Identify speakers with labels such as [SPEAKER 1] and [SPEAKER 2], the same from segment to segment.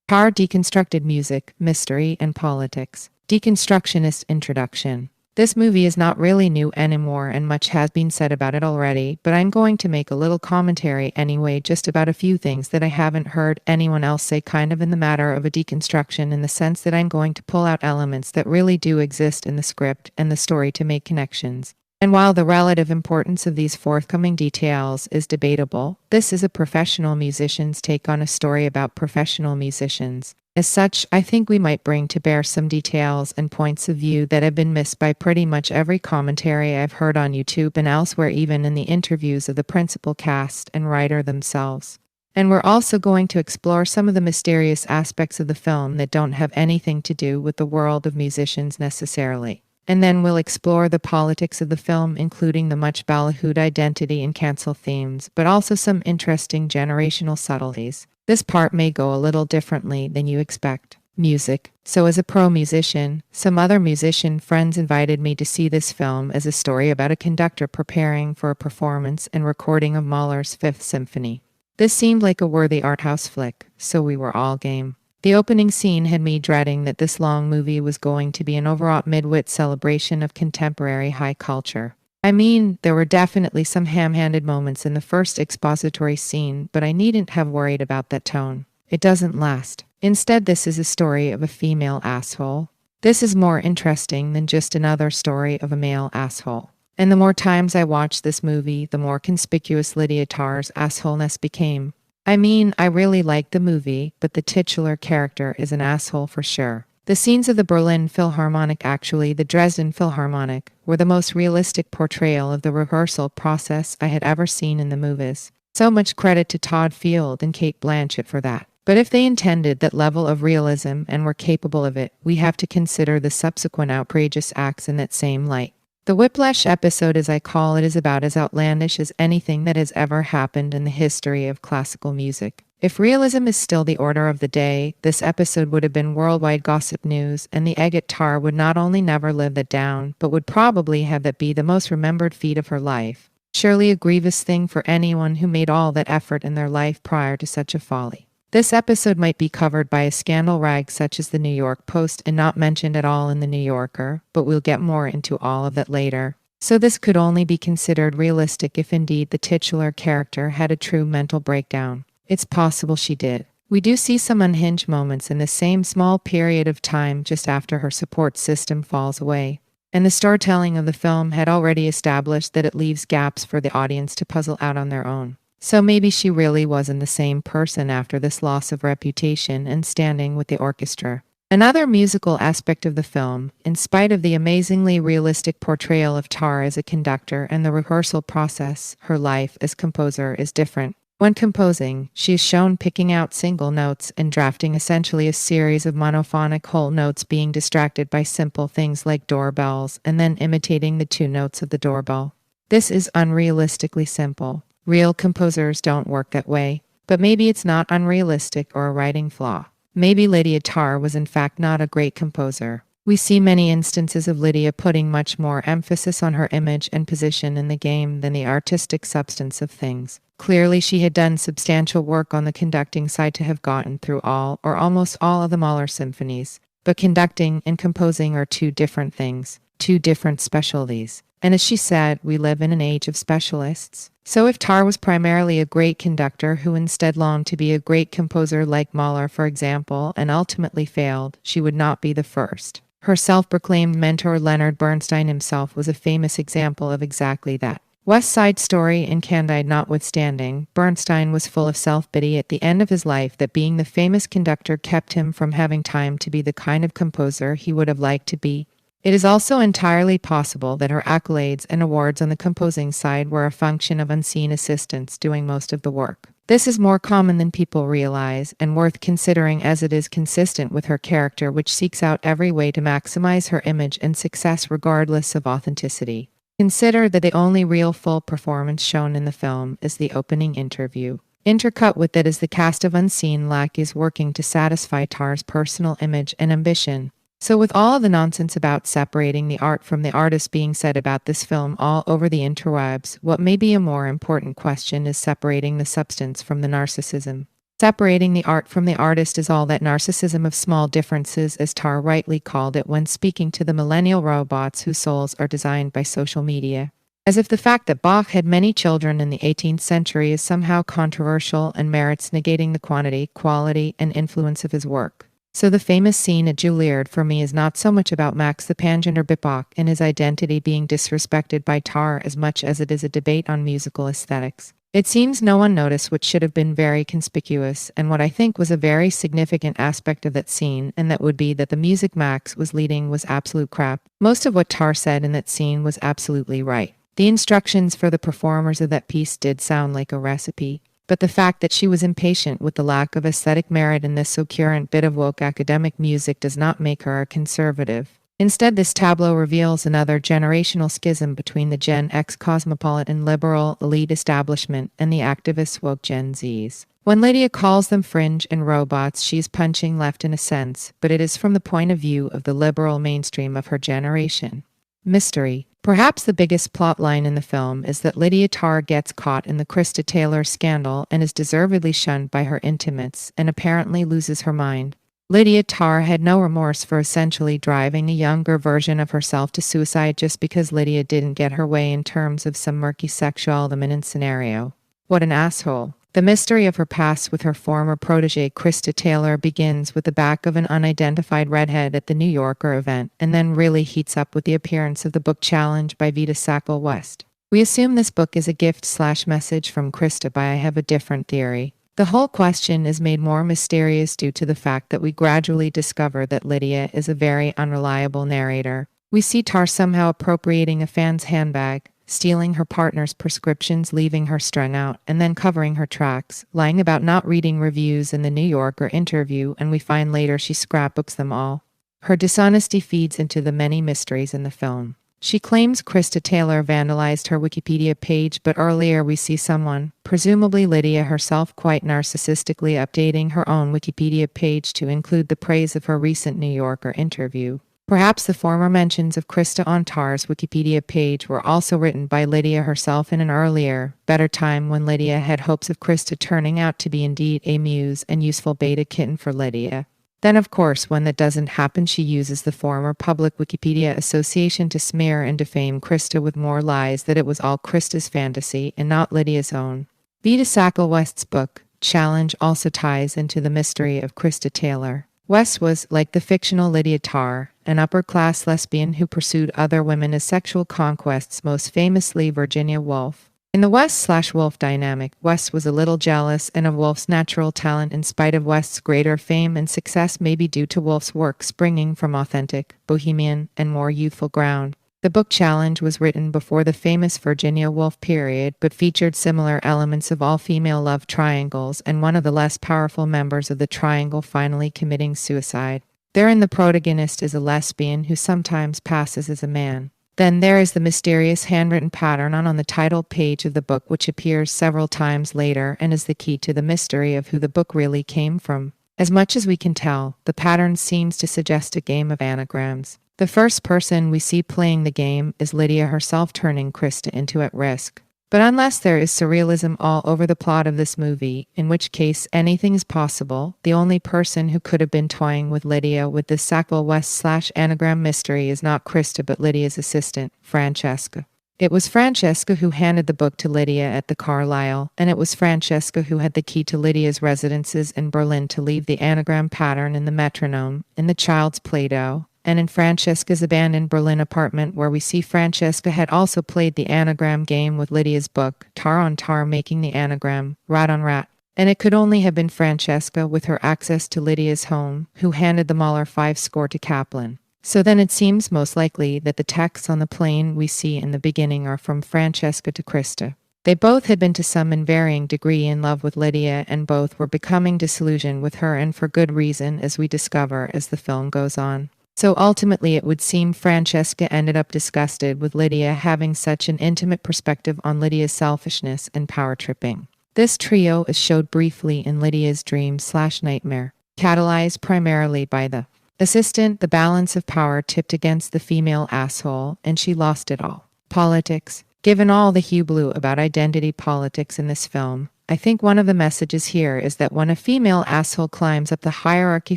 [SPEAKER 1] Tar deconstructed music, mystery, and politics. Deconstructionist introduction. This movie is not really new anymore and much has been said about it already, but I'm going to make a little commentary anyway just about a few things that I haven't heard anyone else say kind of in the matter of a deconstruction, in the sense that I'm going to pull out elements that really do exist in the script and the story to make connections. And while the relative importance of these forthcoming details is debatable, this is a professional musician's take on a story about professional musicians. As such, I think we might bring to bear some details and points of view that have been missed by pretty much every commentary I've heard on YouTube and elsewhere, even in the interviews of the principal cast and writer themselves. And we're also going to explore some of the mysterious aspects of the film that don't have anything to do with the world of musicians necessarily. And then we'll explore the politics of the film, including the much ballyhooed identity and cancel themes, but also some interesting generational subtleties. This part may go a little differently than you expect. Music. So as a pro musician, some other musician friends invited me to see this film as a story about a conductor preparing for a performance and recording of Mahler's Fifth Symphony. This seemed like a worthy art house flick, so we were all game. The opening scene had me dreading that this long movie was going to be an overwrought midwit celebration of contemporary high culture. I mean, there were definitely some ham-handed moments in the first expository scene, but I needn't have worried about that tone. It doesn't last. Instead, this is a story of a female asshole. This is more interesting than just another story of a male asshole. And the more times I watched this movie, the more conspicuous Lydia Tarr's assholeness became. I mean, I really liked the movie, but the titular character is an asshole for sure. The scenes of the Berlin Philharmonic, actually the Dresden Philharmonic, were the most realistic portrayal of the rehearsal process I had ever seen in the movies. So much credit to Todd Field and Cate Blanchett for that. But if they intended that level of realism and were capable of it, we have to consider the subsequent outrageous acts in that same light. The Whiplash episode, as I call it, is about as outlandish as anything that has ever happened in the history of classical music. If realism is still the order of the day, this episode would have been worldwide gossip news, and the agate Tar would not only never live that down, but would probably have that be the most remembered feat of her life. Surely a grievous thing for anyone who made all that effort in their life prior to such a folly. This episode might be covered by a scandal rag such as the New York Post and not mentioned at all in the New Yorker, but we'll get more into all of that later. So this could only be considered realistic if indeed the titular character had a true mental breakdown. It's possible she did. We do see some unhinged moments in the same small period of time just after her support system falls away. And the storytelling of the film had already established that it leaves gaps for the audience to puzzle out on their own. So maybe she really wasn't the same person after this loss of reputation and standing with the orchestra. Another musical aspect of the film, in spite of the amazingly realistic portrayal of Tar as a conductor and the rehearsal process, her life as composer is different. When composing, she is shown picking out single notes and drafting essentially a series of monophonic whole notes, being distracted by simple things like doorbells and then imitating the two notes of the doorbell. This is unrealistically simple. Real composers don't work that way, but maybe it's not unrealistic or a writing flaw. Maybe Lydia Tar was in fact not a great composer. We see many instances of Lydia putting much more emphasis on her image and position in the game than the artistic substance of things. Clearly she had done substantial work on the conducting side to have gotten through all or almost all of the Mahler symphonies. But conducting and composing are two different things, two different specialties. And as she said, we live in an age of specialists. So if Tar was primarily a great conductor who instead longed to be a great composer like Mahler, for example, and ultimately failed, she would not be the first. Her self-proclaimed mentor Leonard Bernstein himself was a famous example of exactly that. West Side Story and Candide notwithstanding, Bernstein was full of self-pity at the end of his life that being the famous conductor kept him from having time to be the kind of composer he would have liked to be. It is also entirely possible that her accolades and awards on the composing side were a function of unseen assistants doing most of the work. This is more common than people realize and worth considering, as it is consistent with her character, which seeks out every way to maximize her image and success regardless of authenticity. Consider that the only real full performance shown in the film is the opening interview. Intercut with it is the cast of unseen lackeys working to satisfy Tar's personal image and ambition. So with all of the nonsense about separating the art from the artist being said about this film all over the interwebs, what may be a more important question is separating the substance from the narcissism. Separating the art from the artist is all that narcissism of small differences, as Tar rightly called it when speaking to the millennial robots whose souls are designed by social media. As if the fact that Bach had many children in the 18th century is somehow controversial and merits negating the quantity, quality, and influence of his work. So the famous scene at Juilliard for me is not so much about Max the Pangender Bach and his identity being disrespected by Tar as much as it is a debate on musical aesthetics. It seems no one noticed what should have been very conspicuous, and what I think was a very significant aspect of that scene, and that would be that the music Max was leading was absolute crap. Most of what Tar said in that scene was absolutely right. The instructions for the performers of that piece did sound like a recipe, but the fact that she was impatient with the lack of aesthetic merit in this so current bit of woke academic music does not make her a conservative. Instead, this tableau reveals another generational schism between the Gen X cosmopolitan liberal elite establishment and the activist woke Gen Zs. When Lydia calls them fringe and robots, she's punching left in a sense, but it is from the point of view of the liberal mainstream of her generation. Mystery. Perhaps the biggest plot line in the film is that Lydia Tar gets caught in the Krista Taylor scandal and is deservedly shunned by her intimates and apparently loses her mind. Lydia Tar had no remorse for essentially driving a younger version of herself to suicide just because Lydia didn't get her way in terms of some murky sexual dominant scenario. What an asshole. The mystery of her past with her former protege Krista Taylor begins with the back of an unidentified redhead at the New Yorker event and then really heats up with the appearance of the book challenge by Vita Sackville-West. We assume this book is a gift/message from Krista, but I have a different theory. The whole question is made more mysterious due to the fact that we gradually discover that Lydia is a very unreliable narrator. We see Tar somehow appropriating a fan's handbag, stealing her partner's prescriptions, leaving her strung out, and then covering her tracks, lying about not reading reviews in the New Yorker interview, and we find later she scrapbooks them all. Her dishonesty feeds into the many mysteries in the film. She claims Krista Taylor vandalized her Wikipedia page, but earlier we see someone, presumably Lydia herself, quite narcissistically updating her own Wikipedia page to include the praise of her recent New Yorker interview. Perhaps the former mentions of Krista on Tar's Wikipedia page were also written by Lydia herself in an earlier, better time when Lydia had hopes of Krista turning out to be indeed a muse and useful beta kitten for Lydia. Then, of course, when that doesn't happen, she uses the former public Wikipedia association to smear and defame Krista with more lies that it was all Krista's fantasy and not Lydia's own. Vita Sackville-West's book, Challenge, also ties into the mystery of Krista Taylor. West was, like the fictional Lydia Tar, an upper-class lesbian who pursued other women as sexual conquests, most famously Virginia Woolf. In the West/Wolf dynamic, West was a little jealous and of Woolf's natural talent in spite of West's greater fame and success may be due to Woolf's work springing from authentic, bohemian, and more youthful ground. The book Challenge was written before the famous Virginia Woolf period, but featured similar elements of all-female love triangles and one of the less powerful members of the triangle finally committing suicide. Therein the protagonist is a lesbian who sometimes passes as a man. Then there is the mysterious handwritten pattern on the title page of the book, which appears several times later and is the key to the mystery of who the book really came from. As much as we can tell, the pattern seems to suggest a game of anagrams. The first person we see playing the game is Lydia herself, turning Krista into at risk. But unless there is surrealism all over the plot of this movie, in which case anything is possible, the only person who could have been toying with Lydia with this Sackville-West/anagram mystery is not Krista but Lydia's assistant, Francesca. It was Francesca who handed the book to Lydia at the Carlisle, and it was Francesca who had the key to Lydia's residences in Berlin to leave the anagram pattern in the metronome, in the child's Play-Doh, and in Francesca's abandoned Berlin apartment, where we see Francesca had also played the anagram game with Lydia's book, Tar on Tar, making the anagram, rat on rat. And it could only have been Francesca, with her access to Lydia's home, who handed the Mahler 5 score to Kaplan. So then it seems most likely that the texts on the plane we see in the beginning are from Francesca to Krista. They both had been to some and varying degree in love with Lydia, and both were becoming disillusioned with her, and for good reason, as we discover as the film goes on. So ultimately it would seem Francesca ended up disgusted with Lydia having such an intimate perspective on Lydia's selfishness and power tripping. This trio is showed briefly in Lydia's dream/nightmare, catalyzed primarily by the assistant. The balance of power tipped against the female asshole, and she lost it all. Politics. Given all the hullabaloo about identity politics in this film, I think one of the messages here is that when a female asshole climbs up the hierarchy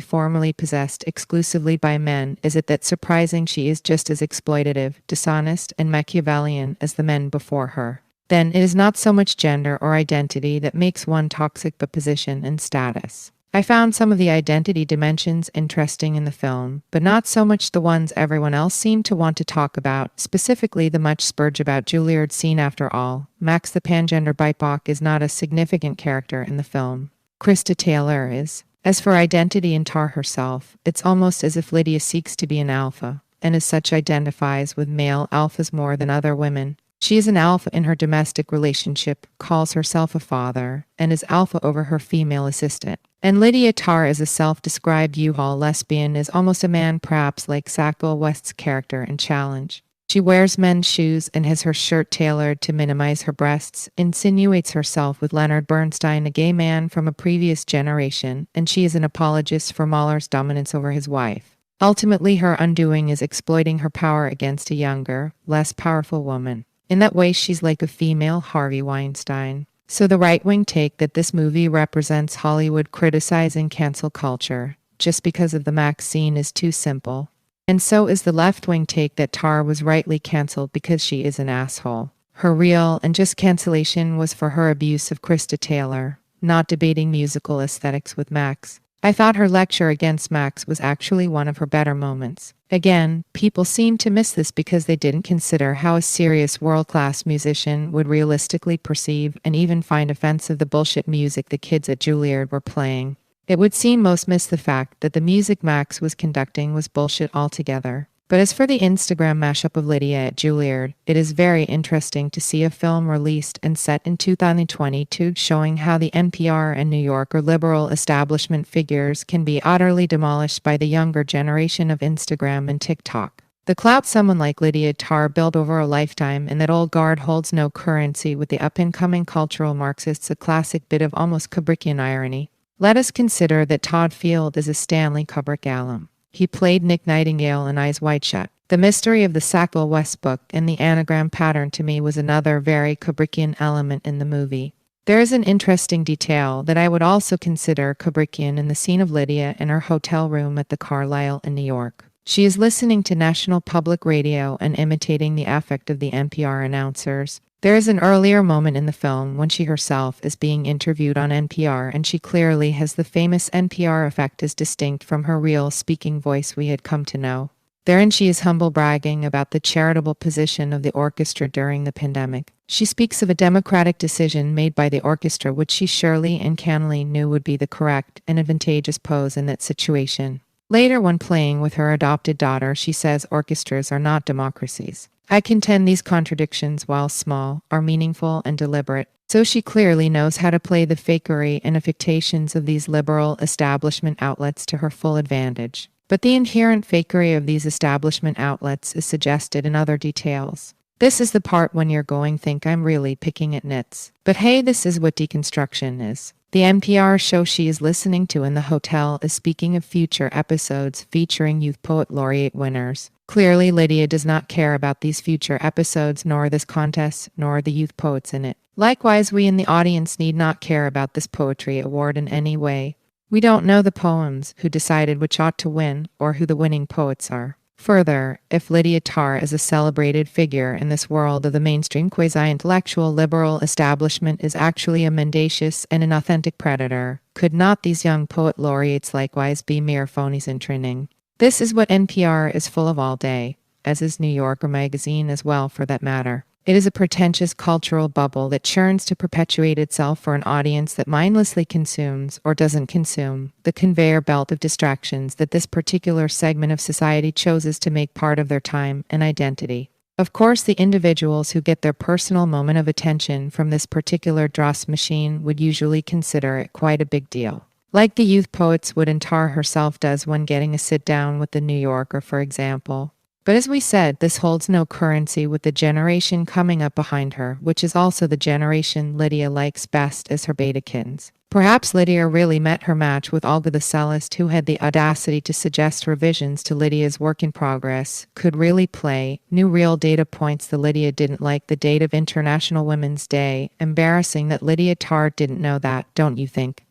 [SPEAKER 1] formerly possessed exclusively by men, is it that surprising she is just as exploitative, dishonest, and Machiavellian as the men before her. Then it is not so much gender or identity that makes one toxic but position and status. I found some of the identity dimensions interesting in the film, but not so much the ones everyone else seemed to want to talk about, specifically the much spurge about Juilliard scene. After all, Max the pangender BIPOC is not a significant character in the film. Krista Taylor is. As for identity in Tar herself, it's almost as if Lydia seeks to be an alpha, and as such identifies with male alphas more than other women. She is an alpha in her domestic relationship, calls herself a father, and is alpha over her female assistant. And Lydia Tarr, as a self-described U-Haul lesbian, is almost a man, perhaps like Sackville West's character in Challenge. She wears men's shoes and has her shirt tailored to minimize her breasts, insinuates herself with Leonard Bernstein, a gay man from a previous generation, and she is an apologist for Mahler's dominance over his wife. Ultimately, her undoing is exploiting her power against a younger, less powerful woman. In that way, she's like a female Harvey Weinstein. So the right-wing take that this movie represents Hollywood criticizing cancel culture just because of the Max scene is too simple. And so is the left-wing take that Tar was rightly canceled because she is an asshole. Her real and just cancellation was for her abuse of Krista Taylor, not debating musical aesthetics with Max. I thought her lecture against Max was actually one of her better moments. Again, people seem to miss this because they didn't consider how a serious world-class musician would realistically perceive and even find offensive the bullshit music the kids at Juilliard were playing. It would seem most miss the fact that the music Max was conducting was bullshit altogether. But as for the Instagram mashup of Lydia at Juilliard, it is very interesting to see a film released and set in 2022 showing how the NPR and New Yorker liberal establishment figures can be utterly demolished by the younger generation of Instagram and TikTok. The clout someone like Lydia Tarr built over a lifetime and that old guard holds no currency with the up-and-coming cultural Marxists, a classic bit of almost Kubrickian irony. Let us consider that Todd Field is a Stanley Kubrick alum. He played Nick Nightingale in Eyes Wide Shut. The mystery of the Sackville West book and the anagram pattern to me was another very Kubrickian element in the movie. There is an interesting detail that I would also consider Kubrickian in the scene of Lydia in her hotel room at the Carlyle in New York. She is listening to National Public Radio and imitating the affect of the NPR announcers. There is an earlier moment in the film when she herself is being interviewed on NPR, and she clearly has the famous NPR effect as distinct from her real speaking voice we had come to know. Therein she is humble bragging about the charitable position of the orchestra during the pandemic. She speaks of a democratic decision made by the orchestra which she surely and cannily knew would be the correct and advantageous pose in that situation. Later, when playing with her adopted daughter, she says orchestras are not democracies. I contend these contradictions, while small, are meaningful and deliberate. So she clearly knows how to play the fakery and affectations of these liberal establishment outlets to her full advantage. But the inherent fakery of these establishment outlets is suggested in other details. This is the part when you're going think I'm really picking at nits. But hey, this is what deconstruction is. The NPR show she is listening to in the hotel is speaking of future episodes featuring Youth Poet Laureate winners. Clearly, Lydia does not care about these future episodes, nor this contest, nor the youth poets in it. Likewise, we in the audience need not care about this poetry award in any way. We don't know the poems, who decided which ought to win, or who the winning poets are. Further, if Lydia Tarr is a celebrated figure in this world of the mainstream quasi-intellectual liberal establishment is actually a mendacious and inauthentic predator, could not these young poet laureates likewise be mere phonies in training? This is what NPR is full of all day, as is New Yorker magazine as well for that matter. It is a pretentious cultural bubble that churns to perpetuate itself for an audience that mindlessly consumes, or doesn't consume, the conveyor belt of distractions that this particular segment of society chooses to make part of their time and identity. Of course, the individuals who get their personal moment of attention from this particular dross machine would usually consider it quite a big deal. Like the youth poets would and Tar herself does when getting a sit-down with the New Yorker, for example. But as we said, this holds no currency with the generation coming up behind her, which is also the generation Lydia likes best as her betakins. Perhaps Lydia really met her match with Olga the cellist, who had the audacity to suggest revisions to Lydia's work in progress could really play new real data points. The Lydia didn't like the date of International Women's Day. Embarrassing that Lydia Tarr didn't know that, don't you think?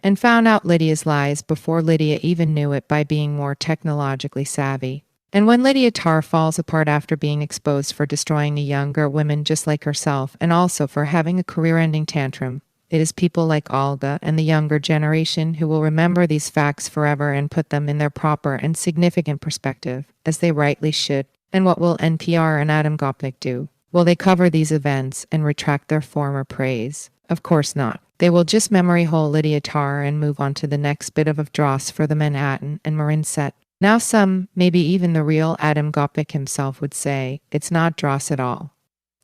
[SPEAKER 1] And found out Lydia's lies before Lydia even knew it by being more technologically savvy. And when Lydia Tarr falls apart after being exposed for destroying a younger woman just like herself, and also for having a career-ending tantrum, it is people like Olga and the younger generation who will remember these facts forever and put them in their proper and significant perspective, as they rightly should. And what will NPR and Adam Gopnik do? Will they cover these events and retract their former praise? Of course not. They will just memory hole Lydia Tarr and move on to the next bit of dross for the Manhattan and Marin set. Now some, maybe even the real Adam Gopnik himself, would say, it's not dross at all.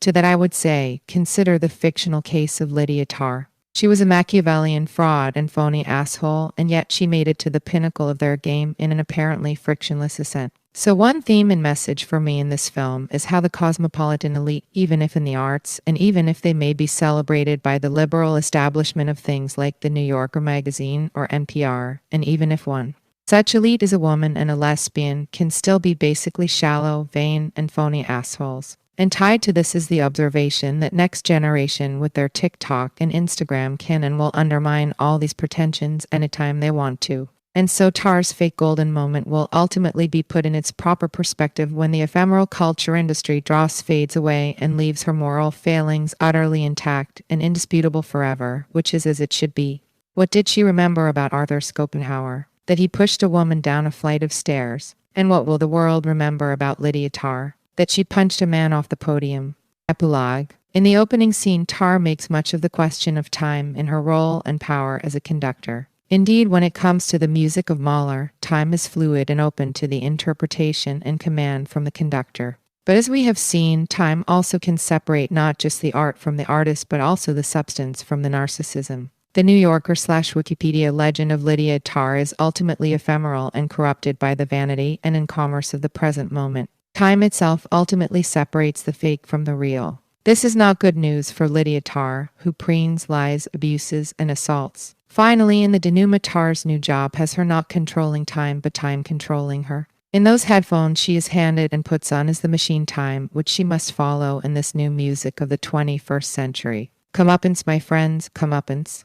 [SPEAKER 1] To that I would say, consider the fictional case of Lydia Tarr. She was a Machiavellian fraud and phony asshole, and yet she made it to the pinnacle of their game in an apparently frictionless ascent. So one theme and message for me in this film is how the cosmopolitan elite, even if in the arts, and even if they may be celebrated by the liberal establishment of things like the New Yorker magazine or NPR, and even if one such elite is a woman and a lesbian, can still be basically shallow, vain, and phony assholes. And tied to this is the observation that next generation with their TikTok and Instagram can and will undermine all these pretensions anytime they want to. And so Tarr's fake golden moment will ultimately be put in its proper perspective when the ephemeral culture industry dross fades away and leaves her moral failings utterly intact and indisputable forever, which is as it should be. What did she remember about Arthur Schopenhauer? That he pushed a woman down a flight of stairs. And what will the world remember about Lydia Tarr? That she punched a man off the podium. Epilogue. In the opening scene, Tarr makes much of the question of time in her role and power as a conductor. Indeed, when it comes to the music of Mahler, time is fluid and open to the interpretation and command from the conductor. But as we have seen, time also can separate not just the art from the artist, but also the substance from the narcissism. The New Yorker/Wikipedia legend of Lydia Tarr is ultimately ephemeral and corrupted by the vanity and incommerce of the present moment. Time itself ultimately separates the fake from the real. This is not good news for Lydia Tarr, who preens, lies, abuses, and assaults. Finally, in the denouement, Tarr's new job has her not controlling time, but time controlling her. In those headphones she is handed and puts on is the machine time, which she must follow in this new music of the 21st century. Comeuppance, my friends, comeuppance.